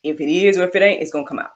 If it is or if it ain't, it's going to come out.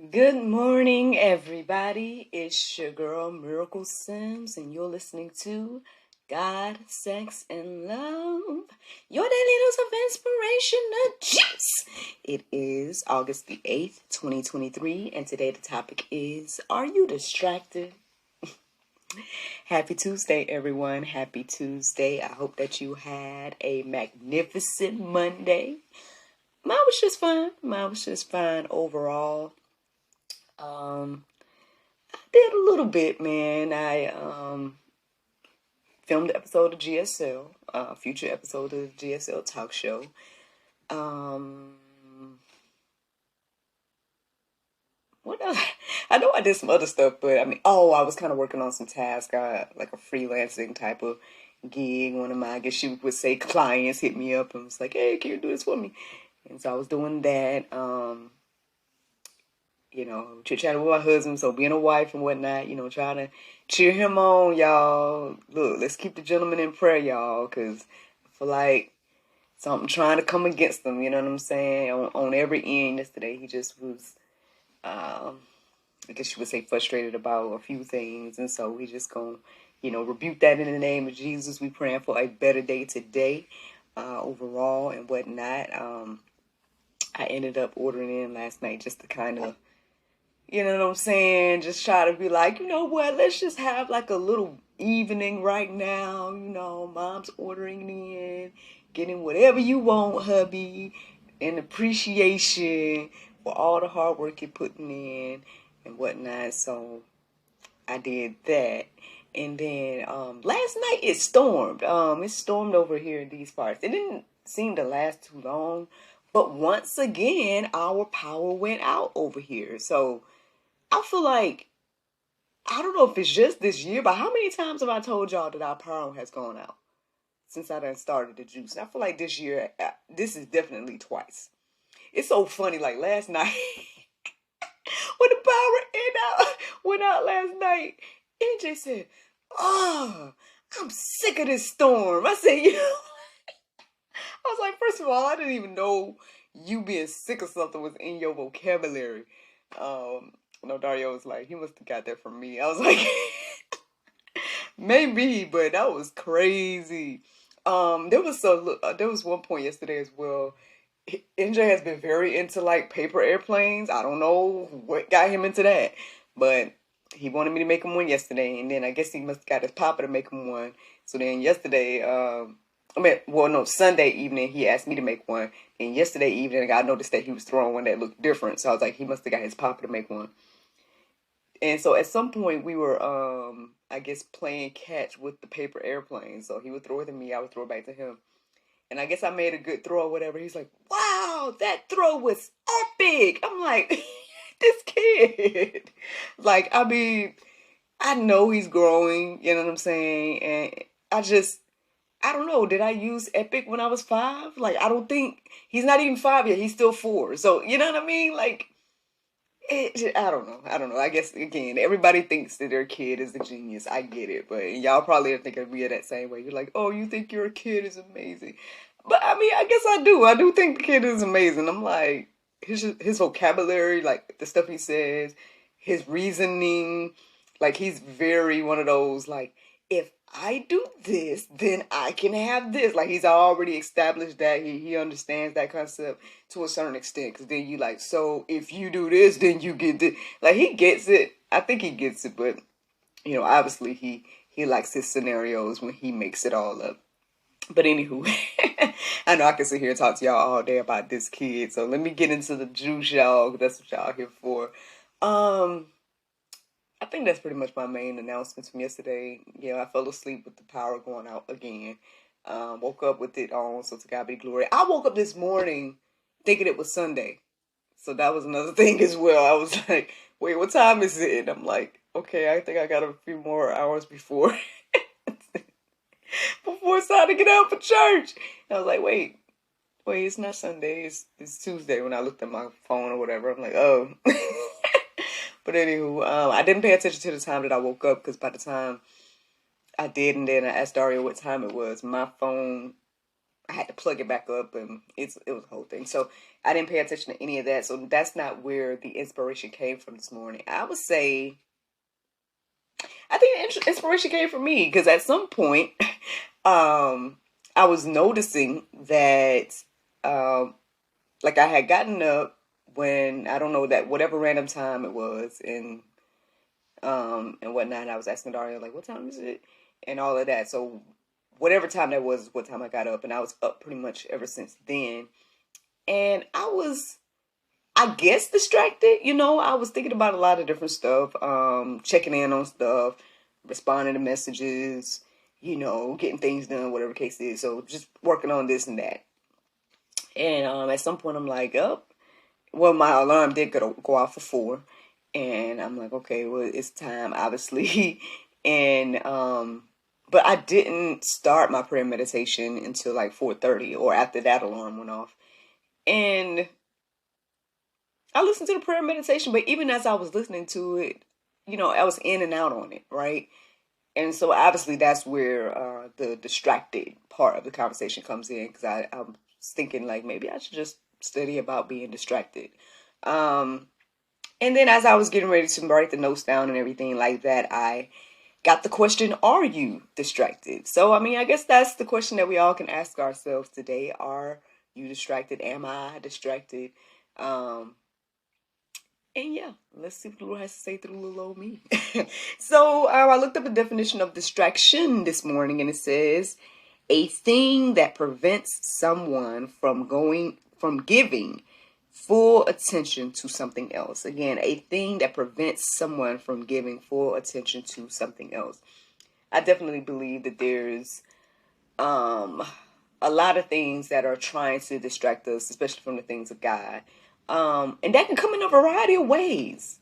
Good morning, everybody. It's your girl, Miracle Sims, and you're listening to God, Sex, and Love, your daily dose of inspirational juice. It is August the 8th, 2023, and today the topic is, are you distracted? Happy Tuesday, everyone. Happy Tuesday. I hope that you had a magnificent Monday. Mine was just fine overall. I did a little bit, man. I filmed an episode of GSL, future episode of the GSL talk show. What else? I know I did some other stuff, but I was kind of working on some tasks, like a freelancing type of gig. One of my, I guess you would say, clients hit me up and was like, "Hey, can you do this for me?" And so I was doing that. Chit-chatting with my husband, so being a wife and whatnot, trying to cheer him on, y'all. Look, let's keep the gentleman in prayer, y'all, because I feel like something trying to come against him, you know what I'm saying, on every end. Yesterday, he just was, I guess you would say, frustrated about a few things, and so we just gonna, rebuke that in the name of Jesus. We praying for a better day today, overall, and whatnot. I ended up ordering in last night just to kind of, you know what I'm saying? Just try to be like, you know what? Let's just have like a little evening right now. Mom's ordering in, getting whatever you want, hubby, and appreciation for all the hard work you're putting in and whatnot. So I did that. And then last night it stormed. It stormed over here in these parts. It didn't seem to last too long. But once again, our power went out over here. So I feel like, I don't know if it's just this year, but how many times have I told y'all that our power has gone out since I done started the juice? And I feel like this year, this is definitely twice. It's so funny, like last night, when the power went out last night, NJ said, "Oh, I'm sick of this storm." I said, I was like, first of all, I didn't even know you being sick of something was in your vocabulary. No, Dario was like, he must have got that from me. I was like, maybe, but that was crazy. There was one point yesterday as well. NJ has been very into like paper airplanes. I don't know what got him into that, but he wanted me to make him one yesterday, and then I guess he must have got his papa to make him one. So then yesterday, Sunday evening, he asked me to make one. And yesterday evening, I noticed that he was throwing one that looked different. So I was like, he must have got his papa to make one. And so at some point, we were, I guess, playing catch with the paper airplane. So he would throw it to me, I would throw it back to him. And I guess I made a good throw or whatever. He's like, "Wow, that throw was epic." I'm like, this kid. Like, I know he's growing, you know what I'm saying? And I don't know. Did I use epic when I was 5? Like, I don't think he's not even 5 yet. He's still 4. So, you know what I mean? Like, I don't know. I guess, again, everybody thinks that their kid is a genius. I get it. But y'all probably are thinking of me that same way. You're like, "Oh, you think your kid is amazing." But, I guess I do. I do think the kid is amazing. I'm like, his vocabulary, like, the stuff he says, his reasoning, like, he's very one of those, like, if I do this, then I can have this. Like, he's already established that. He understands that concept to a certain extent. Because then you like, so if you do this, then you get this. Like, he gets it. I think he gets it. But, obviously he likes his scenarios when he makes it all up. But anywho, I know I can sit here and talk to y'all all day about this kid. So let me get into the juice, y'all. That's what y'all here for. I think that's pretty much my main announcements from yesterday. Yeah, I fell asleep with the power going out again. Woke up with it on, so to God be glory. I woke up this morning thinking it was Sunday. So that was another thing as well. I was like, wait, what time is it? And I'm like, okay, I think I got a few more hours before it's time to get out for church. And I was like, wait, it's not Sunday. It's Tuesday when I looked at my phone or whatever. I'm like, oh. But anywho, I didn't pay attention to the time that I woke up, because by the time I did, and then I asked Dario what time it was, my phone, I had to plug it back up, and it was a whole thing. So I didn't pay attention to any of that. So that's not where the inspiration came from this morning. I would say, I think the inspiration came from me, because at some point, I was noticing that, like, I had gotten up when, I don't know, that whatever random time it was, and whatnot, and I was asking Dario, like, what time is it? And all of that. So whatever time that was, what time I got up, and I was up pretty much ever since then. And I was, I guess, distracted. I was thinking about a lot of different stuff, checking in on stuff, responding to messages, getting things done, whatever the case is. So just working on this and that. And at some point I'm like, oh, well, my alarm did go off for 4. And I'm like, okay, well, it's time, obviously. And, but I didn't start my prayer meditation until like 4:30, or after that alarm went off. And I listened to the prayer meditation, but even as I was listening to it, I was in and out on it, right? And so obviously that's where the distracted part of the conversation comes in, because I was thinking, like, maybe I should just study about being distracted. And then as I was getting ready to write the notes down and everything like that, I got the question, are you distracted? So, I mean, I guess that's the question that we all can ask ourselves today. Are you distracted? Am I distracted? And yeah, let's see what the Lord has to say through little old me. So I looked up the definition of distraction this morning, and it says, a thing that prevents someone from giving full attention to something else. Again, a thing that prevents someone from giving full attention to something else. I definitely believe that there's a lot of things that are trying to distract us, especially from the things of God. And that can come in a variety of ways.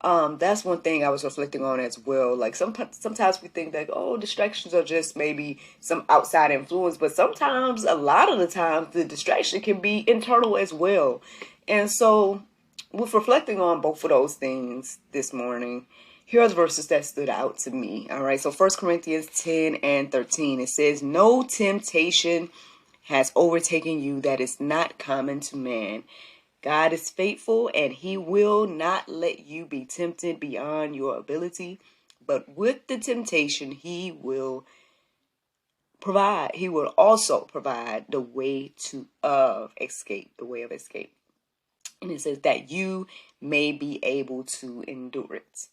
That's one thing I was reflecting on as well. Like, sometimes we think that, oh, distractions are just maybe some outside influence, but sometimes, a lot of the time, the distraction can be internal as well. And so, with reflecting on both of those things this morning, here are the verses that stood out to me. All right, so 1 Corinthians 10 and 13, it says, no temptation has overtaken you that is not common to man. God is faithful, and he will not let you be tempted beyond your ability. But with the temptation, he will provide. He will also provide the way of escape. And it says that you may be able to endure it.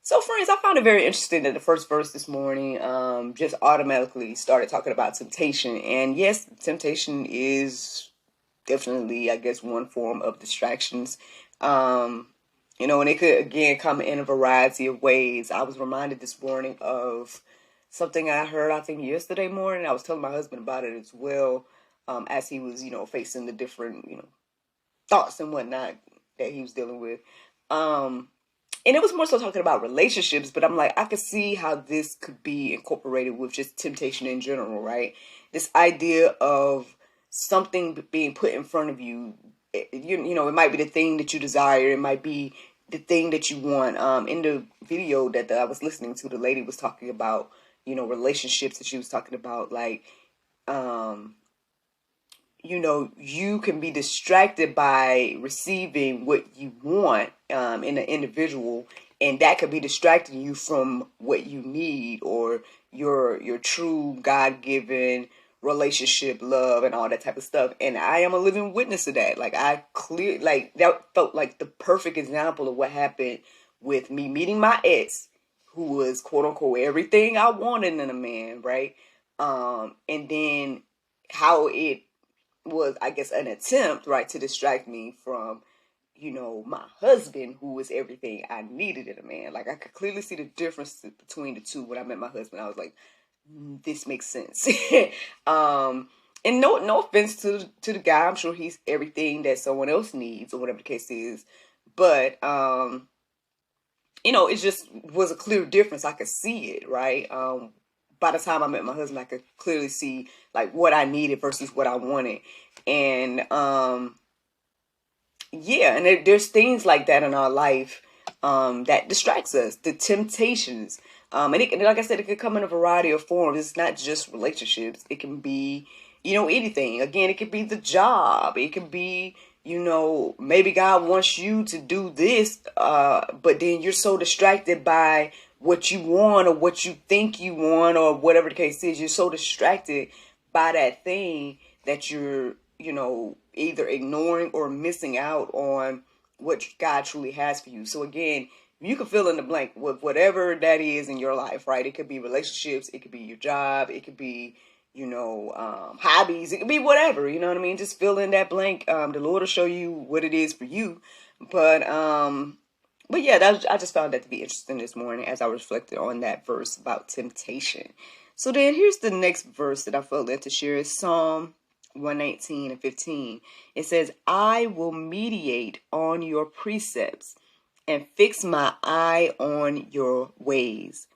So, friends, I found it very interesting that the first verse this morning just automatically started talking about temptation. And yes, temptation is definitely, I guess, one form of distractions. And it could, again, come in a variety of ways. I was reminded this morning of something I heard, I think, yesterday morning. I was telling my husband about it as well, as he was, facing the different, thoughts and whatnot that he was dealing with. And it was more so talking about relationships, but I'm like, I could see how this could be incorporated with just temptation in general, right? This idea of something being put in front of you, it might be the thing that you desire. It might be the thing that you want. In the video that I was listening to, the lady was talking about, relationships, that she was talking about, like, you can be distracted by receiving what you want in an individual, and that could be distracting you from what you need, or your true God-given relationship, love, and all that type of stuff. And I am a living witness of that. Like, that felt like the perfect example of what happened with me meeting my ex, who was, quote unquote, everything I wanted in a man, right? And then how it was, I guess, an attempt, right, to distract me from, my husband, who was everything I needed in a man. Like, I could clearly see the difference between the two. When I met my husband, I was like, this makes sense. And no offense to the guy. I'm sure he's everything that someone else needs or whatever the case is. But it just was a clear difference. I could see it, right? By the time I met my husband, I could clearly see like what I needed versus what I wanted. And and there's things like that in our life that distracts us, the temptations. And like I said, it could come in a variety of forms. It's not just relationships. It can be, anything. Again, it could be the job. It could be, maybe God wants you to do this, but then you're so distracted by what you want or what you think you want or whatever the case is. You're so distracted by that thing that you're, either ignoring or missing out on what God truly has for you. So again, you can fill in the blank with whatever that is in your life, right? It could be relationships. It could be your job. It could be, hobbies. It could be whatever, you know what I mean? Just fill in that blank. The Lord will show you what it is for you. But yeah, I just found that to be interesting this morning as I reflected on that verse about temptation. So then here's the next verse that I felt led to share is Psalm 119:15. It says, I will meditate on your precepts and fix my eye on your ways.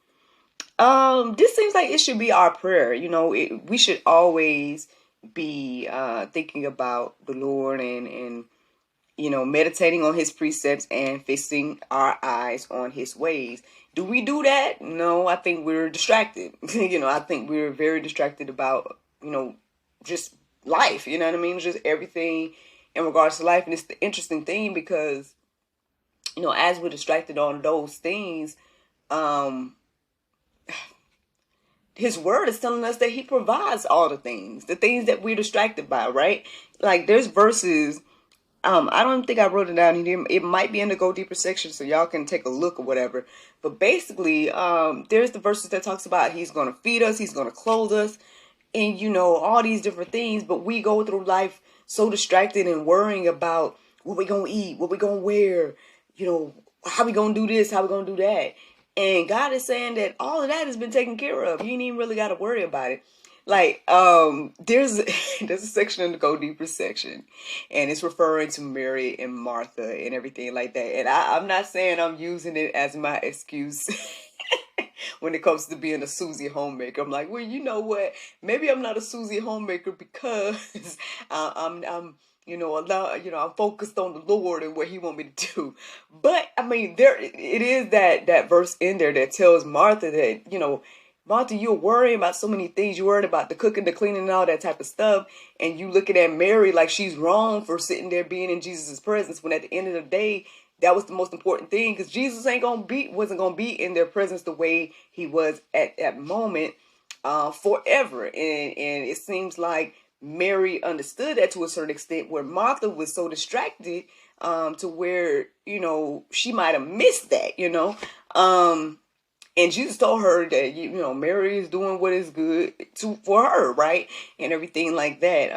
This seems like it should be our prayer. We should always be thinking about the Lord and meditating on his precepts and fixing our eyes on his ways. Do we do that? No, I think we're distracted. I think we're very distracted about, just life. You know what I mean? Just everything in regards to life. And it's the interesting thing because, as we're distracted on those things, his word is telling us that he provides all the things that we're distracted by, right? Like there's verses, I don't think I wrote it down here. It might be in the Go Deeper section, so y'all can take a look or whatever. But basically, there's the verses that talks about he's going to feed us, he's going to clothe us, and all these different things. But we go through life so distracted and worrying about what we going to eat, what we going to wear, how we going to do this, how we going to do that. And God is saying that all of that has been taken care of. You ain't even really got to worry about it. Like, there's a section in the Go Deeper section, and it's referring to Mary and Martha and everything like that. And I'm not saying I'm using it as my excuse when it comes to being a Susie homemaker. I'm like, well, you know what? Maybe I'm not a Susie homemaker because I'm I'm focused on the Lord and what he want me to do. But I mean, it is that verse in there that tells Martha that, Martha, you're worrying about so many things. You're worried about the cooking, the cleaning, and all that type of stuff. And you looking at Mary like she's wrong for sitting there being in Jesus' presence, when at the end of the day, that was the most important thing, because Jesus wasn't gonna be in their presence the way he was at that moment forever. And it seems like Mary understood that to a certain extent, where Martha was so distracted to where, she might have missed that, and Jesus told her that, Mary is doing what is good for her, right? And everything like that.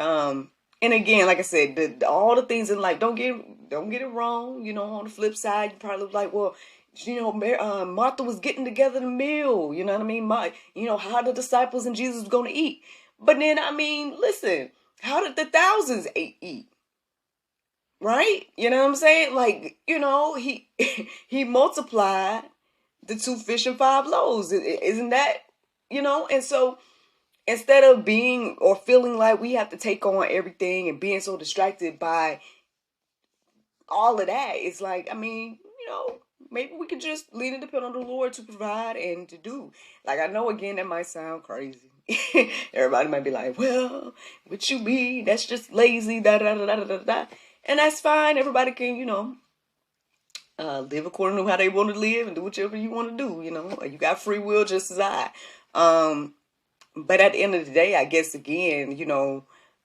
And again, like I said, all the things in life, don't get it wrong. On the flip side, you probably look like, well, Martha was getting together the meal. You know what I mean? How the disciples and Jesus was going to eat. But then, I mean, listen, how did the thousands eat? Right? You know what I'm saying? Like, he multiplied the 2 fish and 5 loaves. Isn't that, And so instead of being or feeling like we have to take on everything and being so distracted by all of that, it's like, I mean, maybe we could just lean and depend on the Lord to provide and to do. Like, I know, again, that might sound crazy. Everybody might be like, well, what you mean? That's just lazy, da da da da da da. And that's fine. Everybody can, live according to how they want to live and do whichever you want to do. You got free will just as I. But at the end of the day, I guess, again,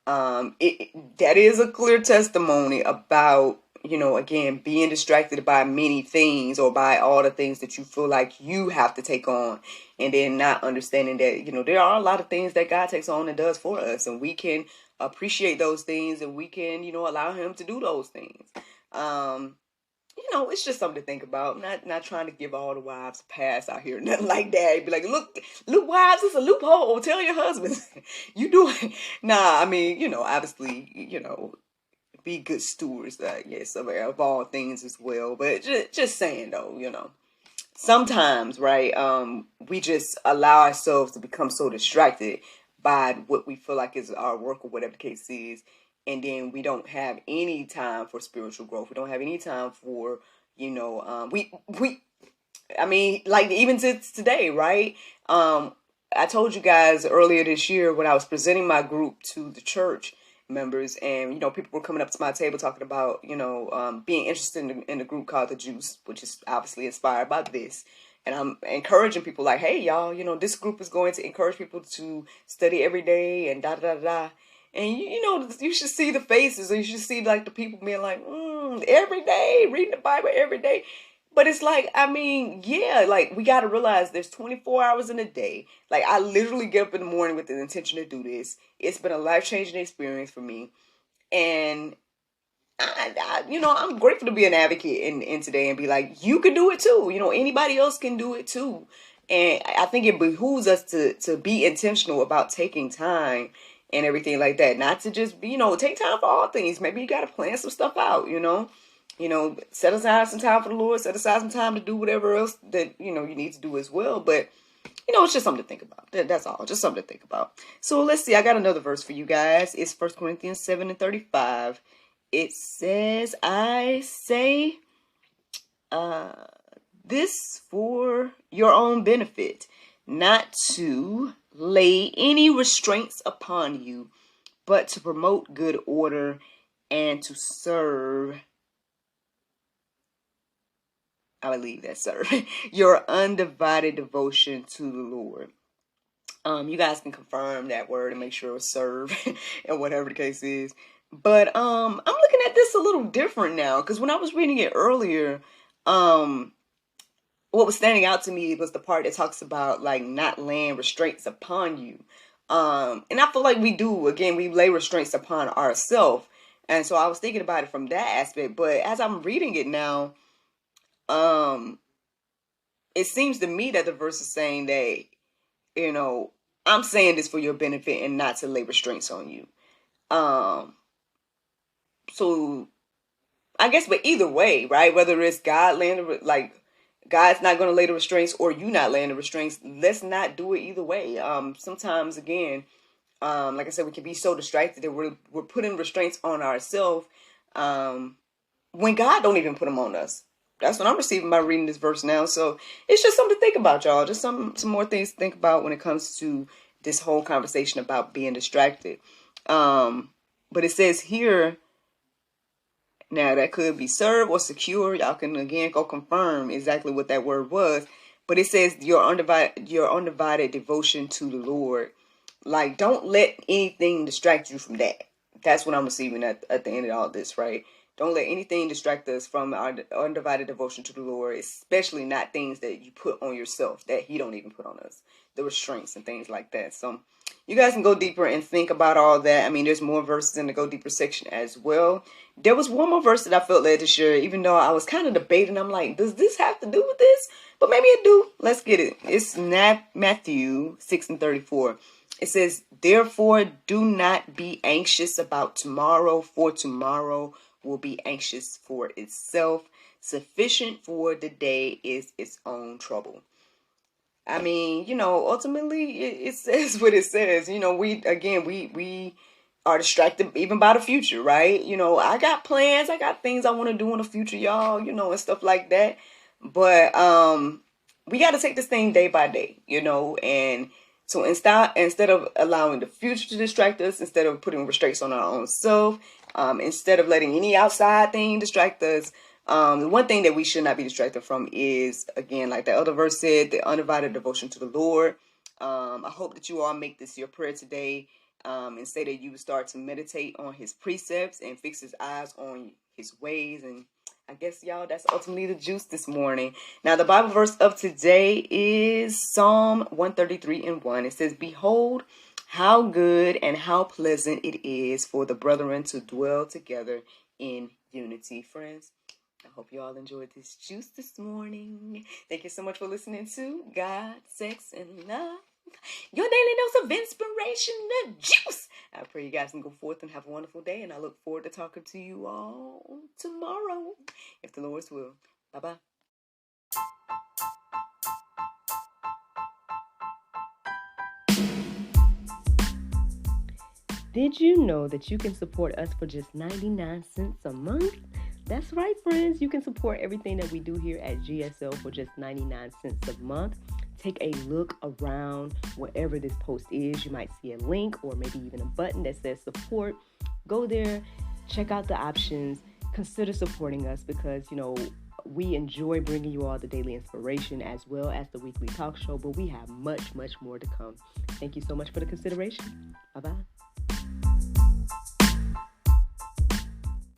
that is a clear testimony about, again, being distracted by many things or by all the things that you feel like you have to take on, and then not understanding that, there are a lot of things that God takes on and does for us, and we can appreciate those things, and we can, allow him to do those things. it's just something to think about. Not trying to give all the wives a pass out here, nothing like that. Be like, look, wives, it's a loophole. Tell your husbands, you do it. Nah, I mean, obviously, be good stewards, yes, of all things as well. But just saying though, sometimes, right, we just allow ourselves to become so distracted by what we feel like is our work or whatever the case is, and then we don't have any time for spiritual growth. We don't have any time for, we I mean, like even to today, right? I told you guys earlier this year when I was presenting my group to the church members, and people were coming up to my table talking about being interested in the group called the Juice, which is obviously inspired by this. And I'm encouraging people like, hey, y'all, this group is going to encourage people to study every day and da da da da. And you should see the faces, or you should see like the people being like, every day, reading the Bible every day. But it's like, I mean, yeah, like we got to realize there's 24 hours in a day. Like I literally get up in the morning with the intention to do this. It's been a life-changing experience for me. And I'm grateful to be an advocate in today and be like, you can do it too. Anybody else can do it too. And I think it behooves us to be intentional about taking time and everything like that. Not to just, take time for all things. Maybe you got to plan some stuff out, set aside some time for the Lord, set aside some time to do whatever else that, you need to do as well. But, it's just something to think about. That's all. Just something to think about. So let's see. I got another verse for you guys. It's 1 Corinthians 7:35. It says, I say this for your own benefit, not to lay any restraints upon you, but to promote good order and to serve, I believe that serve, your undivided devotion to the Lord. You guys can confirm that word and make sure it's serve and whatever the case is. But I'm looking at this a little different now, because when I was reading it earlier, what was standing out to me was the part that talks about like not laying restraints upon you. And I feel like we do. Again, we lay restraints upon ourselves. And so I was thinking about it from that aspect. But as I'm reading it now, it seems to me that the verse is saying that, I'm saying this for your benefit and not to lay restraints on you. So I guess, but either way, right? Whether it's God laying God's not going to lay the restraints or you not laying the restraints, let's not do it either way. Sometimes again, like I said, we can be so distracted that we're putting restraints on ourselves when God don't even put them on us. That's what I'm receiving by reading this verse now. So it's just something to think about, y'all. Just some more things to think about when it comes to this whole conversation about being distracted. But it says here, now that could be serve or secure. Y'all can again go confirm exactly what that word was. But it says your undivided devotion to the Lord. Like, don't let anything distract you from that. That's what I'm receiving at the end of all this, right? Don't let anything distract us from our undivided devotion to the Lord, especially not things that you put on yourself that He don't even put on us, the restraints and things like that. So you guys can go deeper and think about all that. I mean, there's more verses in the go deeper section as well. There was one more verse that I felt led to share, even though I was kind of debating. I'm like, does this have to do with this? But maybe it do. Let's get it. It's Matthew 6:34. It says, therefore, do not be anxious about tomorrow, for tomorrow will be anxious for itself. Sufficient for the day is its own trouble. I mean, ultimately it says what it says. We are distracted even by the future, right? I got plans, I got things I want to do in the future, y'all, and stuff like that. But we got to take this thing day by day, and so instead of allowing the future to distract us, instead of putting restraints on our own self, instead of letting any outside thing distract us, the one thing that we should not be distracted from is, again, like the other verse said, the undivided devotion to the Lord. I hope that you all make this your prayer today, and say that you would start to meditate on His precepts and fix His eyes on His ways. And I guess, y'all, that's ultimately the juice this morning. Now, the Bible verse of today is Psalm 133:1. It says, behold, how good and how pleasant it is for the brethren to dwell together in unity. Friends, I hope you all enjoyed this juice this morning. Thank you so much for listening to God, Sex, and Love, your daily dose of inspiration, the juice. I pray you guys can go forth and have a wonderful day, and I look forward to talking to you all tomorrow, if the Lord's will. Bye-bye. Did you know that you can support us for just 99 cents a month? That's right, friends. You can support everything that we do here at GSL for just 99 cents a month. Take a look around wherever this post is. You might see a link or maybe even a button that says support. Go there, check out the options, consider supporting us because, we enjoy bringing you all the daily inspiration as well as the weekly talk show, but we have much, much more to come. Thank you so much for the consideration. Bye-bye.